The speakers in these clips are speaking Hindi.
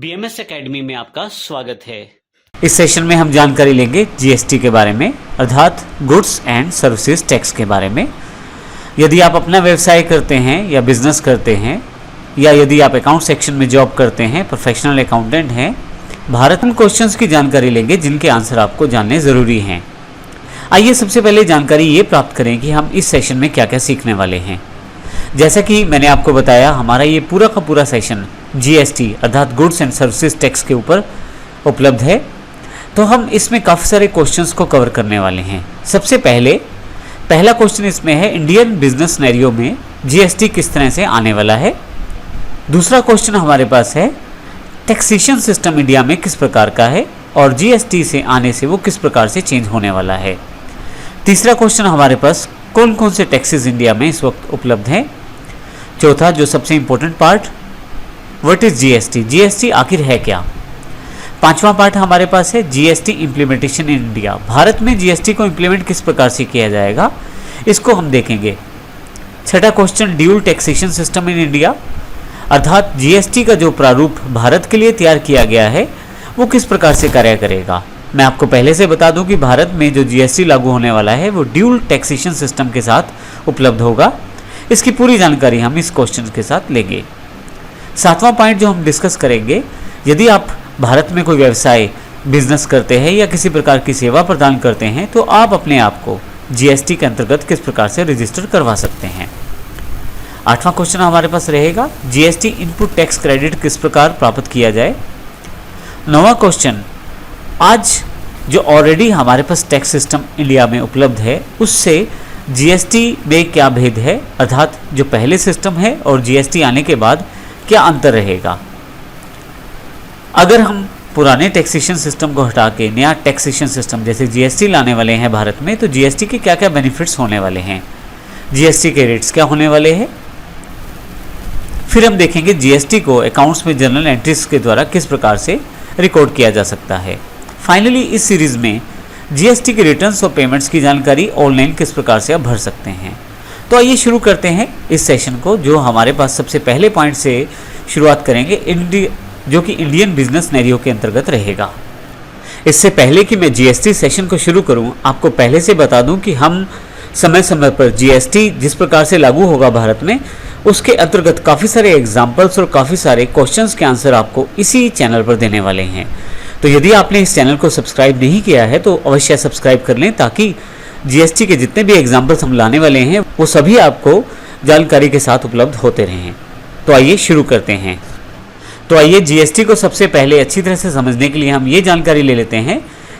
बीएमएस एकेडमी में आपका स्वागत है। इस सेशन में हम जानकारी लेंगे जीएसटी के बारे में, अर्थात गुड्स एंड सर्विसेज टैक्स के बारे में। यदि आप अपना व्यवसाय करते हैं या बिजनेस करते हैं, या यदि आप अकाउंट सेक्शन में जॉब करते हैं, प्रोफेशनल अकाउंटेंट हैं, भारत में क्वेश्चंस की जानकारी लेंगे जिनके आंसर आपको जानने ज़रूरी हैं। आइए सबसे पहले जानकारी ये प्राप्त करें कि हम इस सेशन में क्या क्या सीखने वाले हैं। जैसा कि मैंने आपको बताया, हमारा ये पूरा का पूरा सेशन जीएसटी अर्थात गुड्स एंड सर्विसेज टैक्स के ऊपर उपलब्ध है, तो हम इसमें काफ़ी सारे क्वेश्चंस को कवर करने वाले हैं। सबसे पहला क्वेश्चन इसमें है, इंडियन बिजनेस सिनेरियो में जीएसटी किस तरह से आने वाला है। दूसरा क्वेश्चन हमारे पास है, टैक्सेशन सिस्टम इंडिया में किस प्रकार का है और जीएसटी से आने से वो किस प्रकार से चेंज होने वाला है। तीसरा क्वेश्चन हमारे पास, कौन कौन से टैक्सेस इंडिया में इस वक्त उपलब्ध हैं। चौथा, जो सबसे important part, what is GST, GST आखिर है क्या। पांचवा पार्ट हमारे पास है, GST implementation in India, Bharat में जीएसटी को इंप्लीमेंट किस प्रकार से किया जाएगा, इसको हम देखेंगे। छठा question, dual taxation system in India, अर्थात जीएसटी का जो प्रारूप भारत के लिए तैयार किया गया है वो किस प्रकार से कार्य करेगा। मैं आपको पहले से बता दूं कि भारत में जो जीएसटी लागू होने वाला है वो ड्यूल टैक्सेशन सिस्टम के साथ उपलब्ध होगा। इसकी पूरी जानकारी हम इस क्वेश्चन के साथ लेंगे। सातवां पॉइंट जो हम डिस्कस करेंगे, यदि आप भारत में कोई व्यवसाय बिजनेस करते हैं या किसी प्रकार की सेवा प्रदान करते हैं तो आप अपने आप को जीएसटी के अंतर्गत किस प्रकार से रजिस्टर करवा सकते हैं। आठवां क्वेश्चन हमारे पास रहेगा, जीएसटी इनपुट टैक्स क्रेडिट किस प्रकार प्राप्त किया जाए। नौवां क्वेश्चन, आज जो ऑलरेडी हमारे पास टैक्स सिस्टम इंडिया में उपलब्ध है उससे जीएसटी में क्या भेद है, अर्थात जो पहले सिस्टम है और जीएसटी आने के बाद क्या अंतर रहेगा। अगर हम पुराने टैक्सेशन सिस्टम को हटा के नया टैक्सेशन सिस्टम जैसे जीएसटी लाने वाले हैं भारत में, तो जीएसटी के क्या क्या बेनिफिट्स होने वाले हैं, जीएसटी के रेट्स क्या होने वाले हैं। फिर हम देखेंगे जीएसटी को अकाउंट्स में जर्नल एंट्रीज के द्वारा किस प्रकार से रिकॉर्ड किया जा सकता है। फाइनली इस सीरीज में जीएसटी के रिटर्न्स और पेमेंट्स की जानकारी ऑनलाइन किस प्रकार से आप भर सकते हैं। तो आइए शुरू करते हैं इस सेशन को, जो हमारे पास सबसे पहले पॉइंट से शुरुआत करेंगे, जो कि इंडियन बिजनेस सिनेरियो के अंतर्गत रहेगा। इससे पहले कि मैं जीएसटी सेशन को शुरू करूं, आपको पहले से बता दूं कि हम समय समय पर जीएसटी जिस प्रकार से लागू होगा भारत में, उसके अंतर्गत काफ़ी सारे एग्जाम्पल्स और काफ़ी सारे क्वेश्चंस के आंसर आपको इसी चैनल पर देने वाले हैं। तो यदि आपने इस चैनल को सब्सक्राइब नहीं किया है तो अवश्य सब्सक्राइब कर लें, ताकि जीएसटी के जितने भी एग्जाम्पल्स हम लाने वाले हैं वो सभी आपको जानकारी के साथ उपलब्ध होते रहें। तो आइए शुरू करते हैं। तो आइए जीएसटी को सबसे पहले अच्छी तरह से समझने के लिए हम ये जानकारी ले लेते हैं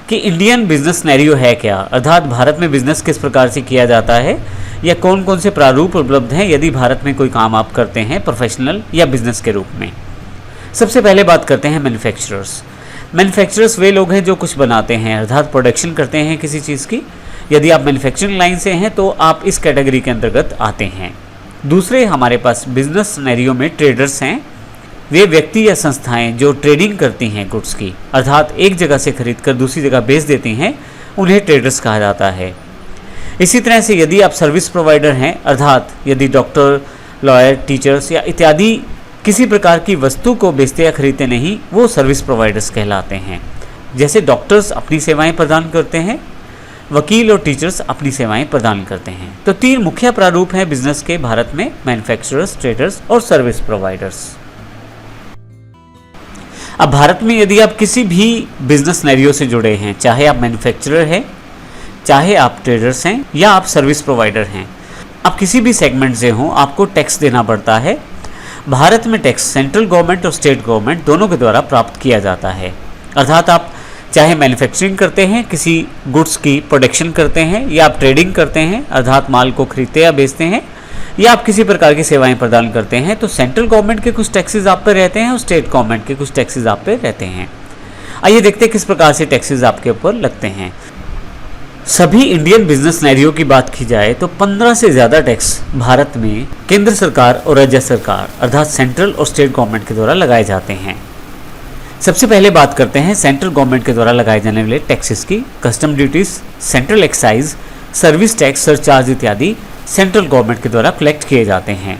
कि इंडियन बिजनेस सिनेरियो है क्या, अर्थात भारत में बिजनेस किस प्रकार से किया जाता है या कौन कौन से प्रारूप उपलब्ध हैं यदि भारत में कोई काम आप करते हैं प्रोफेशनल या बिजनेस के रूप में। सबसे पहले बात करते हैं मैन्युफैक्चरर्स। मैन्युफैक्चरर्स वे लोग हैं जो कुछ बनाते हैं, अर्थात प्रोडक्शन करते हैं किसी चीज़ की। यदि आप मैन्युफैक्चरिंग लाइन से हैं तो आप इस कैटेगरी के अंतर्गत आते हैं। दूसरे हमारे पास बिजनेस सिनेरियो में ट्रेडर्स हैं। वे व्यक्ति या संस्थाएं जो ट्रेडिंग करती हैं गुड्स की, अर्थात एक जगह से खरीद कर दूसरी जगह बेच देती हैं, उन्हें ट्रेडर्स कहा जाता है। इसी तरह से यदि आप सर्विस प्रोवाइडर हैं, अर्थात यदि डॉक्टर, लॉयर, टीचर्स या इत्यादि किसी प्रकार की वस्तु को बेचते या खरीदते नहीं, वो सर्विस प्रोवाइडर्स कहलाते हैं। जैसे डॉक्टर्स अपनी सेवाएं प्रदान करते हैं, वकील और टीचर्स अपनी सेवाएं प्रदान करते हैं। तो तीन मुख्य प्रारूप हैं बिजनेस के भारत में, मैन्युफैक्चरर्स, ट्रेडर्स और सर्विस प्रोवाइडर्स। अब भारत में यदि आप किसी भी बिजनेस सिनेरियो से जुड़े हैं, चाहे आप मैन्युफैक्चरर हैं, चाहे आप ट्रेडर्स हैं या आप सर्विस प्रोवाइडर हैं, आप किसी भी सेगमेंट से हों, आपको टैक्स देना पड़ता है। भारत में टैक्स सेंट्रल गवर्नमेंट और स्टेट गवर्नमेंट दोनों के द्वारा प्राप्त किया जाता है। अर्थात आप चाहे मैन्युफैक्चरिंग करते हैं, किसी गुड्स की प्रोडक्शन करते हैं, या आप ट्रेडिंग करते हैं, अर्थात माल को खरीदते या बेचते हैं, या आप किसी प्रकार की सेवाएं प्रदान करते हैं, तो सेंट्रल गवर्नमेंट के कुछ टैक्सेस आप पे रहते हैं और स्टेट गवर्नमेंट के कुछ टैक्सेस आप पे रहते हैं। आइए देखते हैं किस प्रकार से टैक्सेस आपके ऊपर लगते हैं। सभी इंडियन बिजनेस सिनेरियो की बात की जाए तो 15 से ज़्यादा टैक्स भारत में केंद्र सरकार और राज्य सरकार अर्थात सेंट्रल और स्टेट गवर्नमेंट के द्वारा लगाए जाते हैं। सबसे पहले बात करते हैं सेंट्रल गवर्नमेंट के द्वारा लगाए जाने वाले टैक्सेस की। Custom duties, central excise, service tax, surcharge इत्यादि सेंट्रल गवर्नमेंट के द्वारा कलेक्ट किए जाते हैं।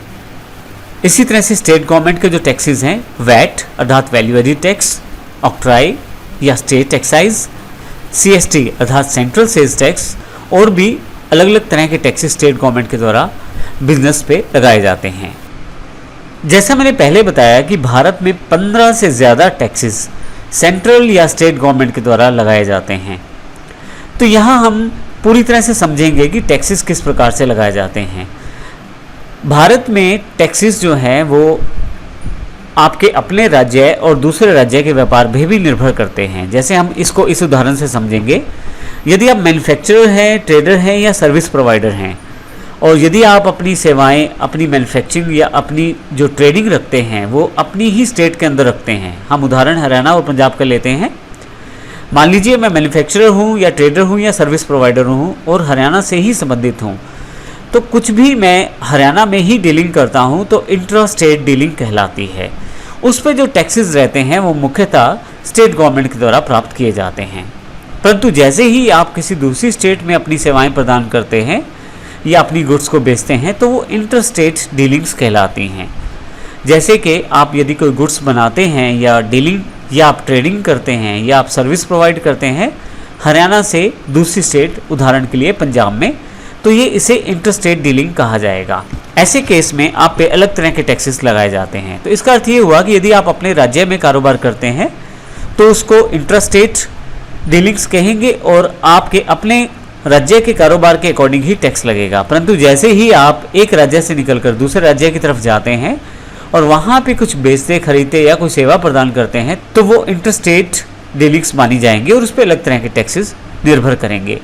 इसी तरह से स्टेट गवर्नमेंट के जो टैक्सेस हैं, वैट अर्थात वैल्यू एडिड टैक्स, ऑक्ट्राई या स्टेट एक्साइज, CST अर्थात सेंट्रल सेल्स टैक्स, और भी अलग अलग तरह के टैक्सेस स्टेट गवर्नमेंट के द्वारा बिजनेस पे लगाए जाते हैं। जैसा मैंने पहले बताया कि भारत में 15 से ज़्यादा टैक्सेस सेंट्रल या स्टेट गवर्नमेंट के द्वारा लगाए जाते हैं। तो यहाँ हम पूरी तरह से समझेंगे कि टैक्सेस किस प्रकार से लगाए जाते हैं। भारत में टैक्सेस जो हैं वो आपके अपने राज्य और दूसरे राज्य के व्यापार पे भी निर्भर करते हैं। जैसे हम इसको इस उदाहरण से समझेंगे, यदि आप मैन्युफैक्चरर हैं, ट्रेडर हैं या सर्विस प्रोवाइडर हैं, और यदि आप अपनी सेवाएं, अपनी मैन्युफैक्चरिंग या अपनी जो ट्रेडिंग रखते हैं वो अपनी ही स्टेट के अंदर रखते हैं। हम उदाहरण हरियाणा और पंजाब का लेते हैं। मान लीजिए मैं मैन्युफैक्चरर हूँ या ट्रेडर हूँ या सर्विस प्रोवाइडर हूँ और हरियाणा से ही संबंधित हूँ, तो कुछ भी मैं हरियाणा में ही डीलिंग करता हूँ तो इंट्रा स्टेट डीलिंग कहलाती है। उस पर जो टैक्सेस रहते हैं वो मुख्यतः स्टेट गवर्नमेंट के द्वारा प्राप्त किए जाते हैं। परंतु जैसे ही आप किसी दूसरी स्टेट में अपनी सेवाएं प्रदान करते हैं या अपनी गुड्स को बेचते हैं तो वो इंटर स्टेट डीलिंग्स कहलाती हैं। जैसे कि आप यदि कोई गुड्स बनाते हैं या डीलिंग या आप ट्रेडिंग करते हैं या आप सर्विस प्रोवाइड करते हैं हरियाणा से दूसरी स्टेट, उदाहरण के लिए पंजाब में, तो ये इसे इंटर स्टेट डीलिंग कहा जाएगा। ऐसे केस में आप पे अलग तरह के टैक्सेस लगाए जाते हैं। तो इसका अर्थ ये हुआ कि यदि आप अपने राज्य में कारोबार करते हैं तो उसको इंटर स्टेट डीलिंग्स कहेंगे और आपके अपने राज्य के कारोबार के अकॉर्डिंग ही टैक्स लगेगा। परंतु जैसे ही आप एक राज्य से निकलकर दूसरे राज्य की तरफ जाते हैं और वहाँ पे कुछ बेचते, खरीदते या कोई सेवा प्रदान करते हैं तो वो इंटर स्टेट डीलिंग्स मानी जाएंगे और उस पर अलग तरह के टैक्सेस निर्भर करेंगे।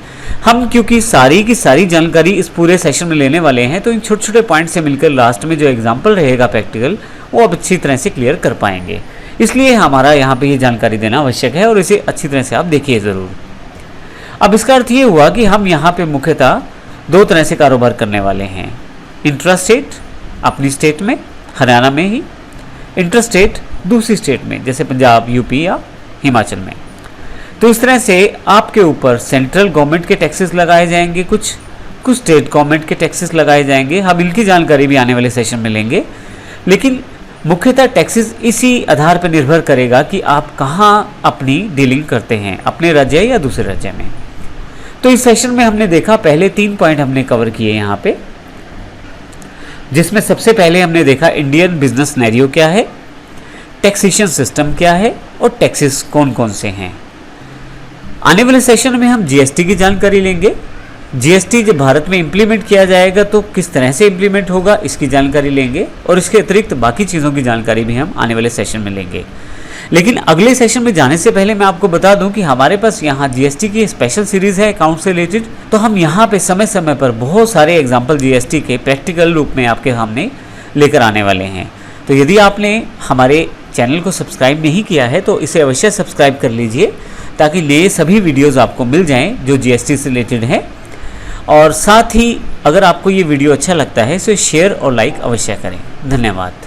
हम क्योंकि सारी की सारी जानकारी इस पूरे सेशन में लेने वाले हैं तो इन छोटे छोटे पॉइंट से मिलकर लास्ट में जो एग्जाम्पल रहेगा प्रैक्टिकल, वो आप अच्छी तरह से क्लियर कर पाएंगे। इसलिए हमारा यहाँ पे ये जानकारी देना आवश्यक है और इसे अच्छी तरह से आप देखिए ज़रूर। अब इसका अर्थ ये हुआ कि हम यहाँ पे मुख्यतः दो तरह से कारोबार करने वाले हैं। इंट्रा स्टेट अपनी स्टेट में, हरियाणा में ही, इंटर स्टेट दूसरी स्टेट में जैसे पंजाब, यूपी या हिमाचल में। तो इस तरह से आपके ऊपर सेंट्रल गवर्नमेंट के टैक्सेस लगाए जाएंगे, कुछ स्टेट गवर्नमेंट के टैक्सेस लगाए जाएंगे। हम इनकी जानकारी भी आने वाले सेशन में लेंगे, लेकिन मुख्यतः टैक्सेस इसी आधार पर निर्भर करेगा कि आप कहाँ अपनी डीलिंग करते हैं, अपने राज्य या दूसरे राज्य में। तो इस सेशन में हमने देखा, पहले 3 पॉइंट हमने कवर किए यहाँ पे, जिसमें सबसे पहले हमने देखा इंडियन बिजनेस सिनेरियो क्या है, टैक्सेशन सिस्टम क्या है और टैक्सेस कौन कौन से हैं। आने वाले सेशन में हम GST की जानकारी लेंगे। GST जब भारत में इम्प्लीमेंट किया जाएगा तो किस तरह से इम्प्लीमेंट होगा इसकी जानकारी लेंगे और इसके अतिरिक्त बाकी चीज़ों की जानकारी भी हम आने वाले सेशन में लेंगे। लेकिन अगले सेशन में जाने से पहले मैं आपको बता दूं कि हमारे पास यहाँ GST की स्पेशल सीरीज़ है अकाउंट से रिलेटेड। तो हम यहाँ पे समय समय पर बहुत सारे एग्जाम्पल GST के प्रैक्टिकल रूप में आपके सामने लेकर आने वाले हैं। तो यदि आपने हमारे चैनल को सब्सक्राइब नहीं किया है तो इसे अवश्य सब्सक्राइब कर लीजिए ताकि नए सभी वीडियोज़ आपको मिल जाएँ जो GST से रिलेटेड है। और साथ ही अगर आपको ये वीडियो अच्छा लगता है तो शेयर और लाइक अवश्य करें। धन्यवाद।